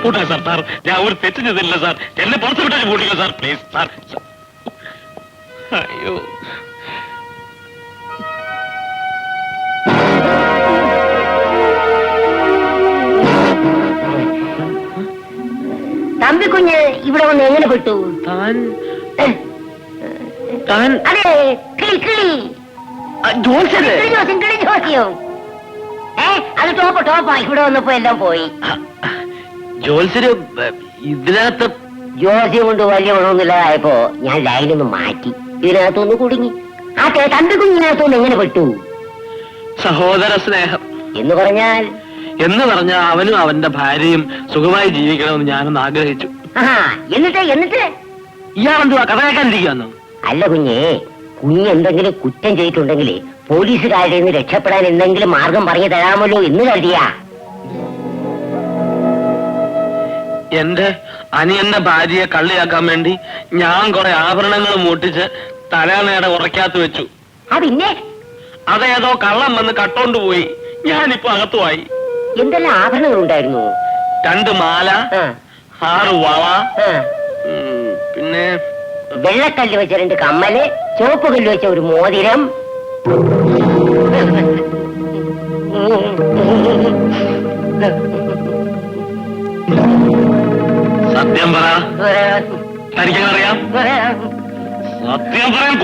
പൂട്ടാ sir. Sir ഞാൻ ഒരു തെറ്റ് ചെയ്തില്ല സാർ. എന്നെ പുറത്ത് വിട്ടാൽ പൂട്ടിക്കോ സാർ, പ്ലീസ് സാർ. അയ്യോ, തമ്പി കുഞ്ഞ് ഇവിടെ വന്ന് എങ്ങനെ പെട്ടു? അതെ, കിളി കിളി ജോസ്യം, കിളി ജോസ്യം. അത് ടോപ്പാ. ഇവിടെ വന്നപ്പോ എല്ലാം പോയി. ജോത്സ്യര് ഇതിനകത്ത് ജോസ്യം കൊണ്ട് വലിയ ഗുണമൊന്നുമില്ലാതായപ്പോ ഞാൻ ലൈനൊന്ന് മാറ്റി ഇതിനകത്തൊന്ന് കുടുങ്ങി. ആ തമ്പി കുഞ്ഞിനകത്തൊന്ന് എങ്ങനെ പെട്ടു? സഹോദര സ്നേഹം എന്ന് പറഞ്ഞാൽ അവനും അവന്റെ ഭാര്യയും സുഖമായി ജീവിക്കണമെന്ന് ഞാനൊന്ന് ആഗ്രഹിച്ചു. എന്നിട്ട് ഇയാളെന്തുവാ കഥ കേൾക്കാനിരിക്കുകയെന്നോ? അല്ല കുഞ്ഞ് എന്തെങ്കിലും കുറ്റം ചെയ്തിട്ടുണ്ടെങ്കിൽ പോലീസുകാരുടെ നിന്ന് രക്ഷപ്പെടാൻ എന്തെങ്കിലും മാർഗം പറഞ്ഞു തരാമല്ലോ എന്ന് കരുതിയാ. എന്റെ അനിയന്റെ ഭാര്യയെ കള്ളിയാക്കാൻ വേണ്ടി ഞാൻ കുറെ ആഭരണങ്ങൾ മൂട്ടിച്ച് തലയണയുടെ ഉറക്കാത്ത വെച്ചു. പിന്നെ അതേതോ കള്ളം വന്ന് കട്ടോണ്ട് പോയി. ഞാനിപ്പോ അകത്തുമായി. എന്തെല്ലാം ആഭരണങ്ങൾ ഉണ്ടായിരുന്നു? 2 മാല, 6 വള, പിന്നെ വെള്ളക്കല്ല് വെച്ച 2 കമ്മല്, ചുവപ്പ് കല്ല് വെച്ച ഒരു മോതിരം. സത്യം പറ, തനിക്കറിയാം? സത്യം പറയാം.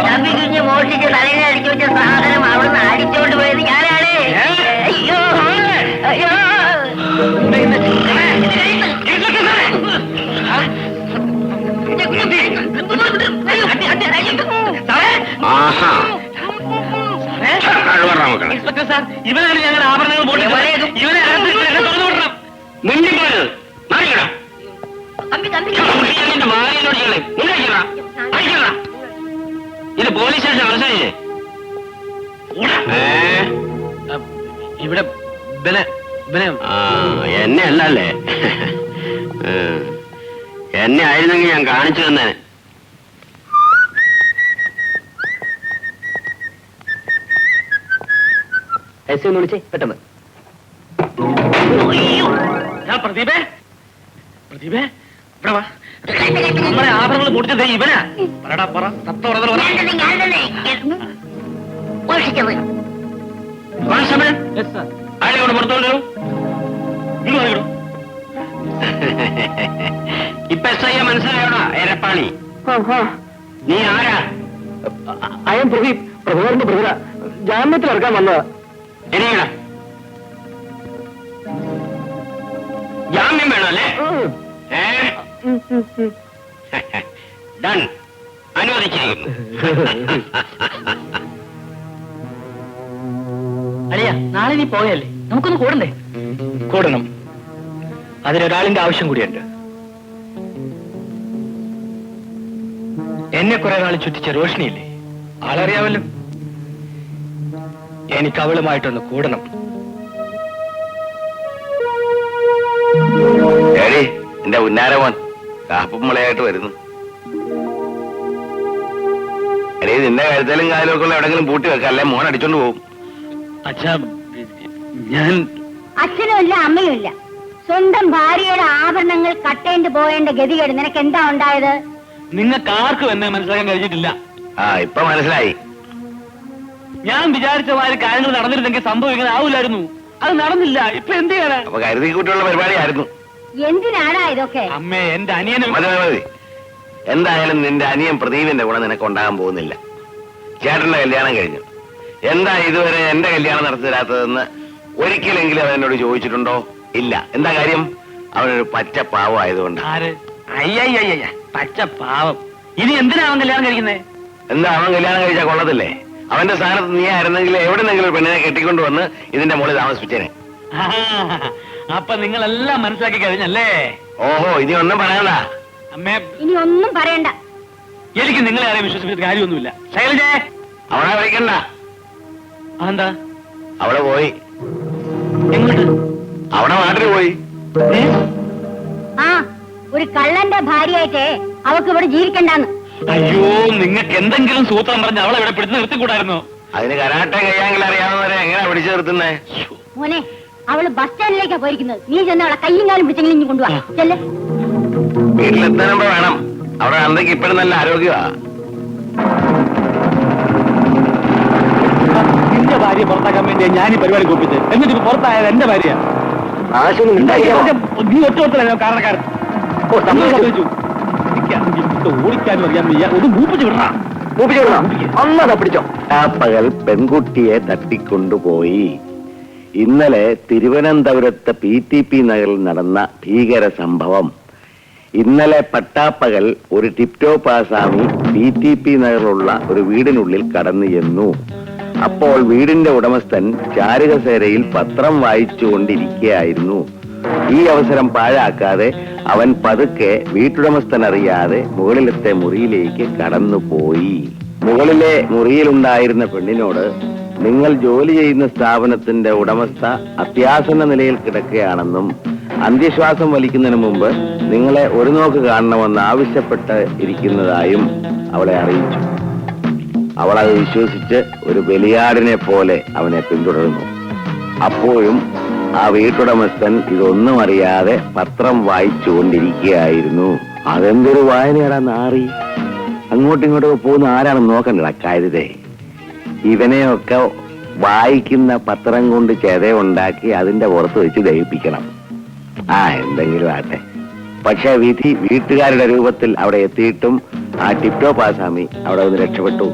തമ്പി കുഞ്ഞ് മോഷിച്ച് തലയിൽ അടിച്ചു വെച്ച സാധനം അവിടുന്ന് അടിച്ചോണ്ട് പോയത് ഞാനാണ്. അയ്യോ അയ്യോ, ഇൻസ്പെക്ടർ സാർ, ഇവനാണ് ഞങ്ങൾ ആഭരണങ്ങൾ പോയിട്ട് ഇവനെ തുറന്നു വിടണം. മുന്നിൽ പോയത് ഇത് പോലീസ് സ്റ്റേഷൻ മനസ്സിലായില്ലേ? ഇവിടെ എന്നെ അല്ലല്ലേ? എന്നെ ആയിരുന്നെങ്കിൽ ഞാൻ കാണിച്ചു തന്നെ. ഒന്ന് വിളിച്ചേ പെട്ടെന്ന്. പ്രദീപേ, ഇവിടെ വാ. നമ്മളെ ആഭരണങ്ങൾ പൊടിച്ചത് ഇവനാ. പറ. അയാളോട് പുറത്തോളൂ. ഇപ്പൊ എസ് മനസ്സിലായോടാ എരപ്പാളി? നീ ആരാ? അയം പ്രദീപ്, പ്രഭുവാറിന്റെ പ്രഭുര. ജാമ്യത്തിൽ ഇറക്കാൻ വന്നതാ. എനിക്കടാ ജാമ്യം വേണം അല്ലേ? ഡൺ, അനുവദിച്ചിരിക്കുന്നു. അളിയ, നാളെ നീ പോയല്ലേ, നമുക്കൊന്ന് കൂടണ്ടേ? കൂടണം. അതിനൊരാളിന്റെ ആവശ്യം കൂടിയുണ്ട്. എന്നെ കുറെ നാൾ ചുറ്റിച്ച റോഷിനിയില്ലേ, ആളറിയാവല്ലോ. എനിക്ക് അവളുമായിട്ടൊന്ന് കൂടണം. ഏടി എന്റെ ഉന്നാരമോൻ കാപ്പുമ്പളയായിട്ട് വരുന്നു. എടീ, നിന്റെ കരുത്തലും കാലും ഒക്കെ എവിടെങ്കിലും പൂട്ടി വെക്കാം, അല്ലെ മോൻ അടിച്ചോണ്ട് പോകും. അച്ഛാ, ഞാൻ അച്ഛനും ഇല്ല അമ്മയും ഇല്ല. സ്വന്തം ഭാര്യയുടെ ആഭരണങ്ങൾ കട്ടേണ്ട് പോയേണ്ട ഗതികേട് നിനക്ക് എന്താ ഉണ്ടായത്? നിങ്ങൾക്ക് ആർക്കും എന്നെ മനസ്സിലാക്കാൻ കഴിഞ്ഞിട്ടില്ല. ഇപ്പൊ മനസ്സിലായി. ഞാൻ വിചാരിച്ച മാതിരി കാര്യങ്ങൾ നടന്നിരുന്നെങ്കിൽ സംഭവിക്കാൻ ആവില്ലായിരുന്നു. അത് നടന്നില്ല. ഇപ്പൊ എന്ത് ചെയ്യാനാ? അപ്പൊ കരുതി കൂട്ടിയുള്ള പരിപാടിയായിരുന്നു. എന്തിനാടാ ഇതൊക്കെ? അമ്മേ, എന്റെ അനിയനും. മതി. എന്തായാലും നിന്റെ അനിയൻ പ്രദീപിന്റെ ഗുണം നിനക്ക് ഉണ്ടാകാൻ പോകുന്നില്ല. ചേട്ടന്റെ കല്യാണം കഴിഞ്ഞു. എന്താ ഇതുവരെ എന്റെ കല്യാണം നടത്തി തരാത്തതെന്ന് ഒരിക്കലെങ്കിലും അവൻ എന്നോട് ചോദിച്ചിട്ടുണ്ടോ? ഇല്ല. എന്താ കാര്യം? അവനൊരു പച്ച പാവം ആയതുകൊണ്ട്. അയ്യ, പച്ച പാവം. ഇനി എന്തിനാ അവൻ കല്യാണം കഴിക്കുന്നേ? എന്താ, അവൻ കല്യാണം കഴിച്ചാൽ കൊള്ളത്തില്ലേ? അവന്റെ സ്ഥാനത്ത് നീ ആയിരുന്നെങ്കിൽ എവിടെന്നെങ്കിലും ഒരു പെണ്ണിനെ കെട്ടിക്കൊണ്ട് വന്ന് ഇതിന്റെ മുകളിൽ താമസിപ്പിച്ചേനെ. അപ്പൊ നിങ്ങളെല്ലാം മനസ്സിലാക്കി കഴിഞ്ഞല്ലേ? ഓഹോ, ഇനി ഒന്നും പറയണ്ട അമ്മേ. ഇനി ഒന്നും പറയണ്ട. എനിക്ക് നിങ്ങളെ ആരെയും വിശ്വസിപ്പിച്ച കാര്യമൊന്നുമില്ല. ശൈലജേ, അവളെ വിളിക്കണ്ട. എന്താ? അവളെ പോയി. എങ്ങോട്ട്? അവിടെ നാട്ടിൽ പോയി. ഒരു കള്ളന്റെ ഭാര്യയായിട്ട് അവക്ക് ഇവിടെ ജീവിക്കണ്ടെന്ന്. അയ്യോ, നിങ്ങൾക്ക് എന്തെങ്കിലും സൂത്രം പറഞ്ഞ് അവളെ ഇവിടെ പിടിച്ചു നിർത്തിക്കൂടായിരുന്നോ? അതിന് കരാട്ടെ കയ്യാങ്കിൽ അറിയാവുന്നവരെ എങ്ങനെയാ പിടിച്ചു നിർത്തുന്നേ? മോനെ, അവള് ബസ് സ്റ്റാൻഡിലേക്കാ പോയിരിക്കുന്നത്. നീ ചെന്ന് അവളെ കയ്യും കാലും പിടിച്ചെങ്കിലും ഇനി കൊണ്ടുപോവാ. ചെല്ലേ. വീട്ടിലെത്താനുമ്പോ വേണം. അവിടെ അന്നേക്ക് ഇപ്പോഴും നല്ല ആരോഗ്യമാ. നിന്റെ ഭാര്യ പുറത്താക്കാൻ വേണ്ടി ഞാൻ ഈ പരിപാടി കോപ്പിച്ച്. എന്നിട്ട് ഇപ്പൊ പുറത്തായത് എന്റെ ഭാര്യ. നീ ഒറ്റ കാരണക്കാരൻ. ഓടിക്കാനും അറിയാൻ വയ്യ. ഒന്ന് മൂപ്പിച്ച് വിടണ. പിടിച്ചോ. ആ പകൽ പെൺകുട്ടിയെ തട്ടിക്കൊണ്ടുപോയി. ഇന്നലെ തിരുവനന്തപുരത്ത് PTP നഗറിൽ നടന്ന ഭീകര സംഭവം. ഇന്നലെ പട്ടാപ്പകൽ ഒരു ടിപ്ടോപ്പ് ആസാമി PTP നഗറിലുള്ള ഒരു വീടിനുള്ളിൽ കടന്നു ചെന്നു. അപ്പോൾ വീടിന്റെ ഉടമസ്ഥൻ ചാരുകസേരയിൽ പത്രം വായിച്ചുകൊണ്ടിരിക്കുകയായിരുന്നു. ഈ അവസരം പാഴാക്കാതെ അവൻ പതുക്കെ വീട്ടുടമസ്ഥൻ അറിയാതെ മുകളിലത്തെ മുറിയിലേക്ക് കടന്നുപോയി. മുകളിലെ മുറിയിലുണ്ടായിരുന്ന പെണ്ണിനോട്, നിങ്ങൾ ജോലി ചെയ്യുന്ന സ്ഥാപനത്തിന്റെ ഉടമസ്ഥ അത്യാസന്ന നിലയിൽ കിടക്കുകയാണെന്നും അന്ത്യശ്വാസം വലിക്കുന്നതിന് മുമ്പ് നിങ്ങളെ ഒരു നോക്ക് കാണണമെന്ന് ആവശ്യപ്പെട്ട് ഇരിക്കുന്നതായും അവളെ അറിയിച്ചു. അവൾ അത് വിശ്വസിച്ച് ഒരു ബലിയാടിനെ പോലെ അവനെ പിന്തുടർന്നു. അപ്പോഴും ആ വീട്ടുടമസ്ഥൻ ഇതൊന്നും അറിയാതെ പത്രം വായിച്ചുകൊണ്ടിരിക്കുകയായിരുന്നു. അതെന്തൊരു വായനയാടാ നാറി. അങ്ങോട്ടും ഇങ്ങോട്ടും പോകുന്ന ആരാണെന്ന് നോക്കണ്ടടാ കരുതേ. ഇവനെയൊക്കെ വായിക്കുന്ന പത്രം കൊണ്ട് ചെതയുണ്ടാക്കി അതിന്റെ പുറത്ത് വെച്ച് ദഹിപ്പിക്കണം. എന്തെങ്കിലും ആട്ടെ. പക്ഷെ വിധി വീട്ടുകാരുടെ രൂപത്തിൽ അവിടെ എത്തിയിട്ടും ആ ടിപ്ടോപ്പ് ആസാമി അവിടെ നിന്ന് രക്ഷപ്പെട്ടു.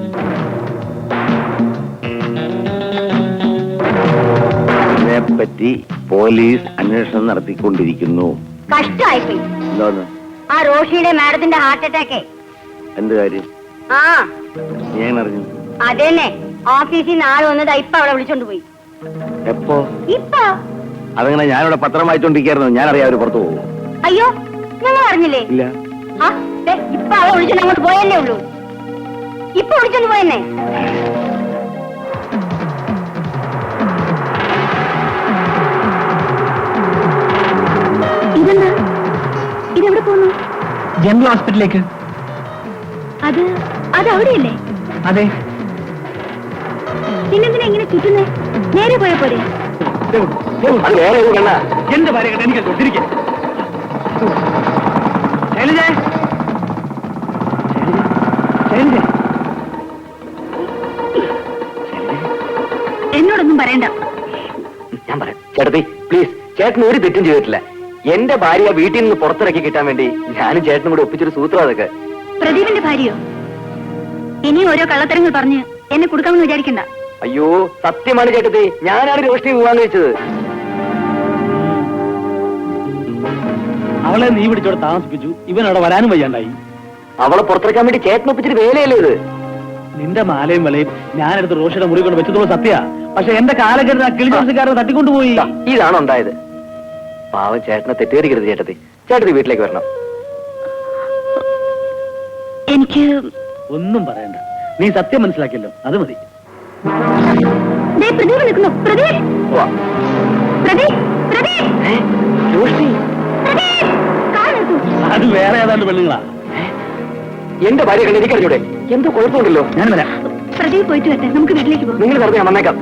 ഇതിനെപ്പറ്റി പോലീസ് അന്വേഷണം നടത്തിക്കൊണ്ടിരിക്കുന്നു. കഷ്ടമായിപ്പോയി. എന്തോന്ന്? ആ റോഷിയുടെ മാഡത്തിന്റെ ഹാർട്ട് അറ്റാക്ക്. എന്ത് കാര്യം? ഞാൻ അറിഞ്ഞു. അതെന്നെ ഓഫീസിൽ നിന്ന് ആള് വന്നത് ഇപ്പൊ അവളെ വിളിച്ചോണ്ട് പോയി. എപ്പോ? ഇപ്പൊ. അതങ്ങനെ ഞാനിവിടെ പത്രം വായിച്ചോണ്ടിരിക്കുന്നു. ഞാൻ അറിയാം അവര് പുറത്തു പോകും. അയ്യോ, ഞങ്ങൾ അറിഞ്ഞില്ലേ? ഇല്ല. ഇപ്പൊ അവളെ വിളിച്ചോണ്ട് അങ്ങോട്ട് പോയല്ലേ ഉള്ളൂ. ഇപ്പൊ വിളിച്ചോണ്ട് പോയെന്നെ. ഇതെന്താ? ഇതെവിടെ പോന്നു? ജനറൽ ഹോസ്പിറ്റലിലേക്ക്. അത് അവിടെയല്ലേ? അതെ. പിന്നെന്തിനാ ഇങ്ങനെ ചുറ്റുന്നേ? നേരെ പോയ പോരെ? എന്റെ ഭാര്യ കണ്ട എനിക്ക് തിരികെ. എന്നോടൊന്നും പറയണ്ട. ഞാൻ പറയാം. ചേട്ടത്തി പ്ലീസ്, ചേട്ടൻ ഒരു തെറ്റും ചെയ്തിട്ടില്ല. എന്റെ ഭാര്യ വീട്ടിൽ നിന്ന് പുറത്തിറക്കി കിട്ടാൻ വേണ്ടി ഞാനും ചേട്ടനും കൂടെ ഒപ്പിച്ചൊരു സൂത്രം അതൊക്കെ. പ്രദീപിന്റെ ഭാര്യയോ? ഇനി ഓരോ കള്ളത്തരങ്ങൾ പറഞ്ഞ് എന്നെ കൊടുക്കാമെന്ന് വിചാരിക്കണ്ട. അയ്യോ സത്യമാണ് ചേട്ടത്തി, ഞാനാണ് രോഷ്ണി പോവാന്ന് വെച്ചത്. അവളെ നീ പിടിച്ചോടെ താമസിപ്പിച്ചു. ഇവൻ അവിടെ വരാനും വയ്യാണ്ടായി. അവളെ പുറത്തിറക്കാൻ വേണ്ടി ചേട്ടൻ ഒപ്പിച്ചിട്ട് വേലയല്ലേ ഇത്? നിന്റെ മാലയും വലയും ഞാനെടുത്ത് റോഷിയുടെ മുറി കൊണ്ട് വെച്ചതോളം സത്യ. പക്ഷെ എന്റെ കാലഘട്ടത്തിൽ ആ കിളിജോസിക്കാരനെ തട്ടിക്കൊണ്ടുപോയി. ഇതാണ് ഉണ്ടായത്. പാവം ചേട്ടനെ തെറ്റേറിക്കരുത് ചേട്ടത്തി. ചേട്ടത്തി വീട്ടിലേക്ക് വരണം. എനിക്ക് ഒന്നും പറയണ്ട. നീ സത്യം മനസ്സിലാക്കിയല്ലോ, അത് മതി. പ്രദീപ് നിൽക്കുന്നു. പ്രദീപ്, പ്രദീപ്, പ്രദീപ്, രോഷ്ണി, അത് വേറെ ഏതാണ്ട് പെണ്ണുങ്ങളാ. എന്റെ ഭാര്യ കണ്ട് എനിക്കറിഞ്ഞൂടെ? എന്തോ കുഴപ്പമുണ്ടല്ലോ. ഞാൻ വരാം. പ്രദീപ് പോയിട്ട് വരട്ടെ, നമുക്ക് വീട്ടിലേക്ക് പോകാം. നിങ്ങൾ പറഞ്ഞാൽ വന്നേക്കാം.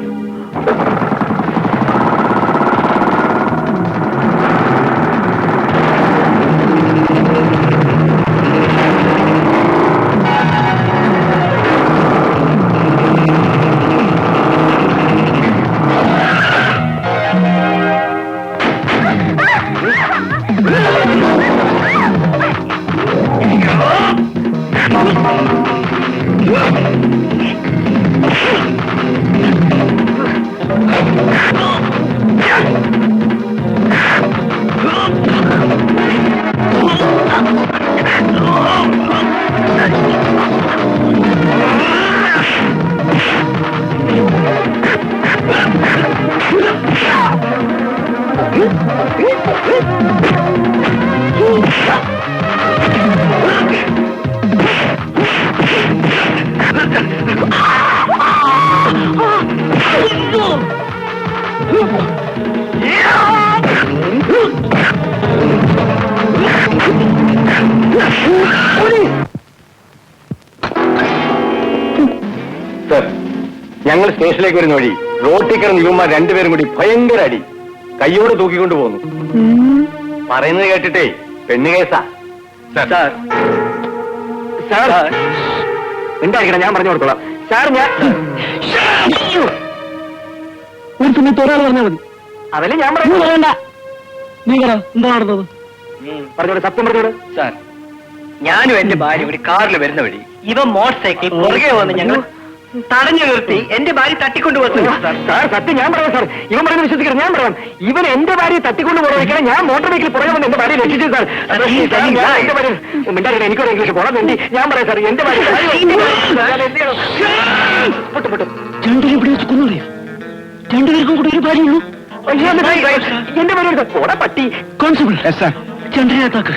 ഞങ്ങൾ സ്റ്റേഷനിലേക്ക് വരുന്ന വഴി റോട്ടിൽ കിടന്ന് യുവമാർ രണ്ടുപേരും കൂടി ഭയങ്കര അടി. കയ്യോട് തൂക്കിക്കൊണ്ട് പോന്നു. പറയുന്നത് കേട്ടിട്ടേ പെണ്ണ് കേസാ. സാർ ഉണ്ടായിരിക്കണം, ഞാൻ പറഞ്ഞു കൊടുത്തോളാം. സാർ ഞാൻ ഒരു സമയത്ത് ഒരാൾ പറഞ്ഞാൽ മതി. അതല്ലേ ഞാൻ പറഞ്ഞു. വേണ്ട, നീ പറ എന്താ നടന്നത്? പറഞ്ഞോട്, സത്യം പറഞ്ഞോട്. സാർ, ഞാനും എന്റെ ഭാര്യ ഒരു കാറിൽ വരുന്ന വഴി ഇവൻ മോട്ടോർ സൈക്കിൾ പുറകെ വന്ന് ഞങ്ങൾ തടഞ്ഞു നിർത്തി എന്റെ ഭാര്യ തട്ടിക്കൊണ്ടു വന്നു. സാർ സത്യം ഞാൻ പറയാം സാർ. ഇവൻ പറയുന്നത് വിശ്വസിക്കണം, ഞാൻ പറയാം. ഇവൻ എന്റെ ഭാര്യയെ തട്ടിക്കൊണ്ട് പോകാൻ ഞാൻ മോട്ടോർ ബൈക്കിൽ പുറകെ വന്ന് എന്റെ ഭാര്യയെ രക്ഷിച്ചു സാർ. മിണ്ടാറില്ല, എനിക്കൊരു ഇംഗ്ലീഷ് പോകാൻ വേണ്ടി ഞാൻ പറയാം സാർ. എന്റെ ഭാര്യ രണ്ടുപേരും ഇവിടെ വെച്ച് കൊന്നു. രണ്ടുപേർക്കും കൂടെ ഒരു ഭാര്യയുള്ളൂ. എന്റെ ഭാര്യ പോടാ പട്ടി. കോൺസ്റ്റബിൾ സാർ, ചന്ദ്രനാഥാക്ക്.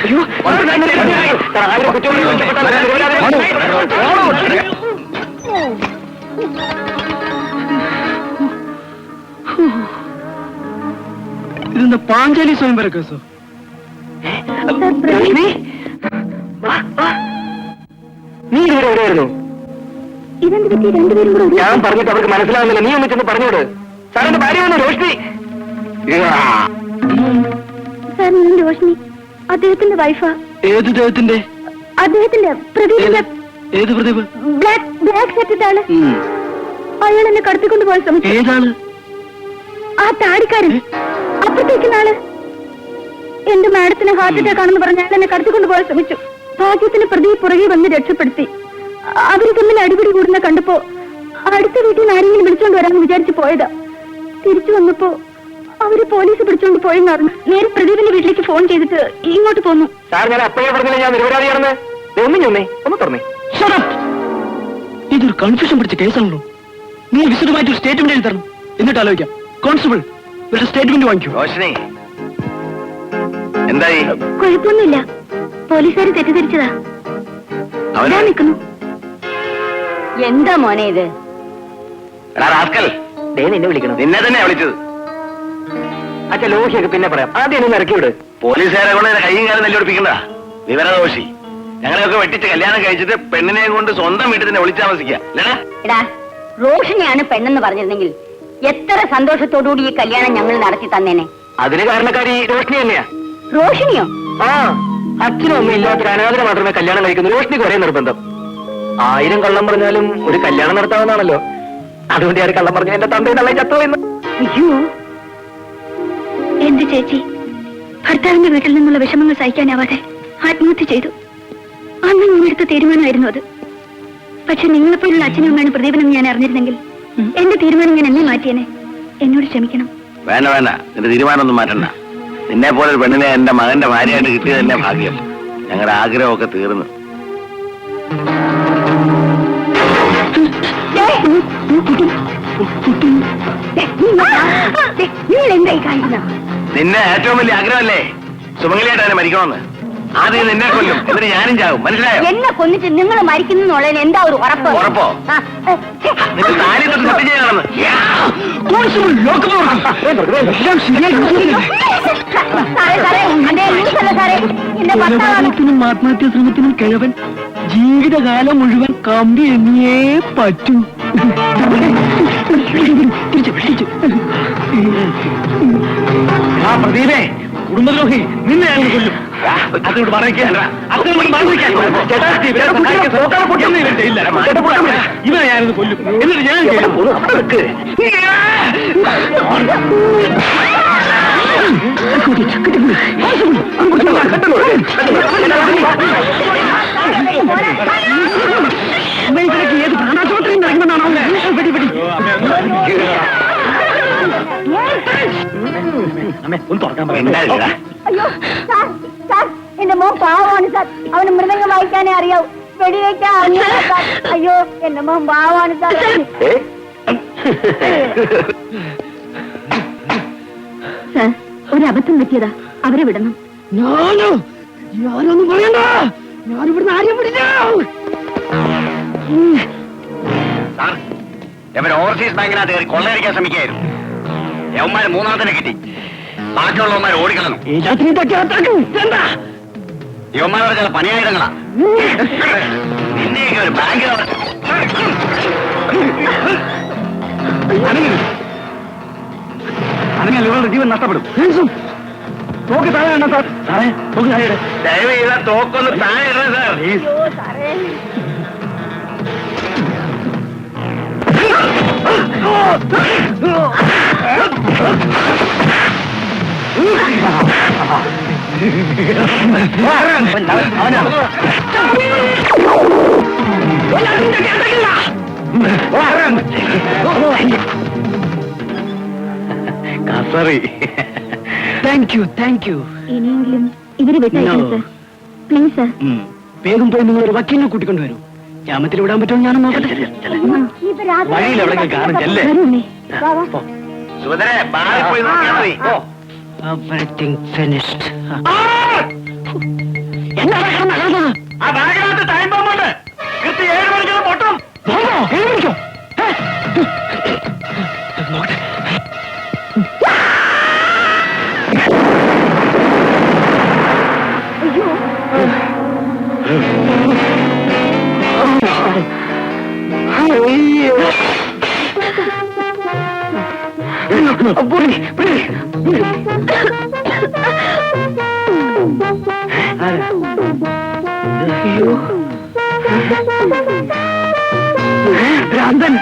ഇതെന്താ പാഞ്ചാലി സ്വയംവര കേസോ? നീ ഇവിടെ എവിടെയായിരുന്നു? ഞാൻ പറഞ്ഞിട്ട് അവർക്ക് മനസ്സിലാവുന്നില്ല. നീ ഒന്ന് ചെന്ന് പറഞ്ഞോട്. സാറിന്റെ ഭാര്യ വന്നു, രോഷ്ണി. സാർ, ഞാൻ രോഷ്ണി, അദ്ദേഹത്തിന്റെ വൈഫാ. ഏത് ദേഹത്തിന്റെ? അദ്ദേഹത്തിന്റെ പ്രദീപിന്റെ ഏത് പ്രദീപ്? ബ്ലാക്ക് സെറ്റിട്ട ആള്. അയാൾ എന്നെ കടത്തിക്കൊണ്ട് പോകാൻ ശ്രമിച്ചു. ഏതാണ്? ആ താടിക്കാരൻ, അപ്പുറത്തേക്കുന്ന ആള്. എന്റെ മാഡത്തിന് ഹാർട്ട് അറ്റാക്ക് ആണെന്ന് പറഞ്ഞ് അയാൾ എന്നെ കടത്തിക്കൊണ്ട് പോകാൻ ശ്രമിച്ചു. ഭാഗ്യത്തിന് പ്രദീപ് പുറകെ വന്ന് രക്ഷപ്പെടുത്തി. അവര് തമ്മിൽ അടിപിടി കൂടുന്ന കണ്ടപ്പോ അടുത്ത വീട്ടിൽ നിന്ന് ആരെങ്കിലും വിളിച്ചോണ്ട് വരാമെന്ന് വിചാരിച്ചു പോയതാ. തിരിച്ചു വന്നപ്പോ അവര് പോലീസ് പിടിച്ചോണ്ട് പോയെന്ന് അറിഞ്ഞു. നേരെ പ്രദീപിന്റെ വീട്ടിലേക്ക് ഫോൺ ചെയ്തിട്ട് ഇങ്ങോട്ട് പോന്നു. സാർ, ഞാൻ അപ്പോഴേ പറഞ്ഞില്ല ഞാൻ നിരപരാധിയാണെന്ന്. ഒന്നും ചെന്നേ, ഒന്ന് തുറന്നേ. ഇതൊരു കൺഫ്യൂഷൻ പിടിച്ച കേസാണല്ലോ. നീ വിശദമായിട്ട് ഒരു സ്റ്റേറ്റ്മെന്റ് എഴുതി തരണം, എന്നിട്ട് ആലോചിക്കാം. കോൺസ്റ്റബിൾ, ഒരു സ്റ്റേറ്റ്മെന്റ് വാങ്ങിക്കൂ. റോഷിനി, എന്തായി? കുഴപ്പമൊന്നുമില്ല, പോലീസുകാർ തെറ്റിദ്ധരിച്ചതാ. അവനാ നിൽക്കുന്നു. എന്താ മോനെ ഇത്? റാസ്കൽ, നിന്നെ വിളിക്കണം. നിന്നെ തന്നെ വിളിച്ചത്. അച്ഛാ, ലോഹിയൊക്കെ പിന്നെ പറയാം. ആദ്യം ഒന്ന് ഇറക്കി വിട്. പോലീസുകാരെ കൊണ്ട് കയ്യും കാലം നെല്ലുപിടിപ്പിക്കണ്ട. വിവരദോഷി. ഞങ്ങളെയൊക്കെ വെട്ടിച്ച് കല്യാണം കഴിച്ചിട്ട് പെണ്ണിനെയും കൊണ്ട് സ്വന്തം വീട്ടിൽ തന്നെ വിളിച്ച് താമസിക്കുക. എടാ, റോഷിനെയാണ് പെണ്ണെന്ന് പറഞ്ഞിരുന്നെങ്കിൽ എത്ര സന്തോഷത്തോടുകൂടി ഈ കല്യാണം ഞങ്ങൾ നടത്തി തന്നേനെ. അതിന് കാരണക്കാരി രോഷ്ണി തന്നെയാ. റോഷിനിയോ? ആ, അച്ഛനും ഒന്നും ഇല്ലാത്തൊരു അനാഥനെ മാത്രമേ കല്യാണം കഴിക്കുന്നു. രോഷ്ണിക്ക് ഒരേ നിർബന്ധം. 1000 കള്ളം പറഞ്ഞാലും ഒരു കല്യാണം നടത്താവുന്നതാണല്ലോ. അതുകൊണ്ട് ഞാൻ കള്ളം പറഞ്ഞു എന്റെ തന്തയെ നല്ല ചത്തുപോയെന്ന്. അയ്യോ, എന്റെ ചേച്ചി ഭർത്താവിന്റെ വീട്ടിൽ നിന്നുള്ള വിഷമങ്ങൾ സഹിക്കാനാവാതെ ആത്മഹത്യ ചെയ്തു. അന്ന് ഞാൻ എടുത്ത തീരുമാനമായിരുന്നു അത്. പക്ഷെ നിങ്ങളെപ്പോലുള്ള അച്ഛനും അമ്മയാണ് പ്രദീപനെന്ന് ഞാൻ അറിഞ്ഞിരുന്നെങ്കിൽ എന്റെ തീരുമാനം ഞാൻ എന്നെ മാറ്റിയേനെ. എന്നോട് ക്ഷമിക്കണം. വേണ്ട വേണ്ട, നിന്റെ തീരുമാനമൊന്നും മാറ്റണ്ട. നിന്നെ പോലെ ഒരു പെണ്ണിനെ എന്റെ മകന്റെ ഭാര്യയായിട്ട് കിട്ടിയത് തന്നെ ഭാഗ്യം. ഞങ്ങളുടെ ആഗ്രഹമൊക്കെ തീർന്നു. നിങ്ങൾ എന്തായി കാണിക്കുന്ന? നിന്നെ ഏറ്റവും വലിയ ആഗ്രഹമല്ലേ സുമംഗലിയായിട്ട് തന്നെ മരിക്കണമെന്ന്. ആദ്യം നിന്നെ കൊല്ലും, എന്നിട്ട് ഞാനും ചാവും. മനസ്സിലായോ? എന്നെ കൊന്നിട്ട് നിങ്ങൾ മരിക്കുന്നുള്ളതിന് എന്താ ഒരു ഉറപ്പ്? ഉറപ്പോ? നിന്റെ താലി തൊട്ട് സത്യം ചെയ്യാണെന്ന്. ത്തിനും ആത്മഹത്യാ ശ്രമത്തിനും കിഴവൻ ജീവിതകാലം മുഴുവൻ കമ്പി എണ്ണിയേ പറ്റൂ. ആ പ്രദീപേ, കുടുംബദ്രോഹി, നിന്നെ ഞാൻ കൊല്ലും. അതിനോട് മറയ്ക്കാൻ ഇവനെ ഞാനിത് കൊല്ലും. എന്നിട്ട് ഞാൻ ഏത് പ്രാണാശോത്രം നടക്കുമെന്നാണോ? പിടി പിടി. ഒന്ന് തുറക്കാൻ ഉണ്ടായില്ല. അയ്യോ സാർ, സാർ, എന്റെ മോൻ പാവമാണ് സാർ. അവന് മൃദംഗം വായിക്കാനേ അറിയാവൂ, വെടിവെക്കാൻ അറിയില്ല സാർ. അയ്യോ, എന്റെ മോൻ പാവമാണ് സാർ. സാർ, ഒരു അബദ്ധം പറ്റിയതാ, അവരെ വിടണം. ഞാനൊന്നും പറയണ്ട, ഞാനിവിടുന്ന് ആരെയും വിടില്ല. സാർ, ഇവൻ ഓവർസീസ് ബാങ്കിനകത്ത് കയറി കൊള്ളയടിക്കാൻ ശ്രമിക്കുകയായിരുന്നു. യവന്മാര് 3-ാമതിനെ കിട്ടി. ബാക്കിയുള്ളവന്മാർ ഓടിക്കളഞ്ഞു. എന്താ യവന്മാരുടെ ചില പണിയായുധങ്ങളാ. നിന്നെയൊക്കെ ഒരു ബാങ്കിൽ അല്ലെങ്കിൽ ഇവളുടെ ജീവൻ നഷ്ടപ്പെടും. തോക്ക് താഴെ വേണ്ട സാർ. സാറേ തോക്ക് താഴെ. ദയവ് ചെയ്താ തോക്കൊന്ന് താഴെ ഇടണം സാർ. Thank you. ഇനിയെങ്കിലും ഇവര് വിട്ടയക്കണം സർ. Please sir. വേഗം പോയി നിങ്ങൾ ഒരു വക്കീലിനെ കൂട്ടിക്കൊണ്ടുവരൂ. ജാമ്യത്തിൽ വിടാൻ പറ്റുമോ ഞാനും നോക്കട്ടെ. വഴിയിൽ എവിടെയെങ്കിലും കാണും, ചെല്ലേ. സുഭദ്രേ ബാറിൽ പോയി നോക്കിയാൽ മതി. Everything finished. എന്താണ് നടന്നത്? ആ ബാഗിനകത്ത് ടൈം ബോംബുണ്ട്. കൃത്യം 7 മണിക്ക് പൊട്ടും. ബോംബോ? 7 മണിക്കോ? നോക്കട്ടെ. ഭ്രാന്തൻ.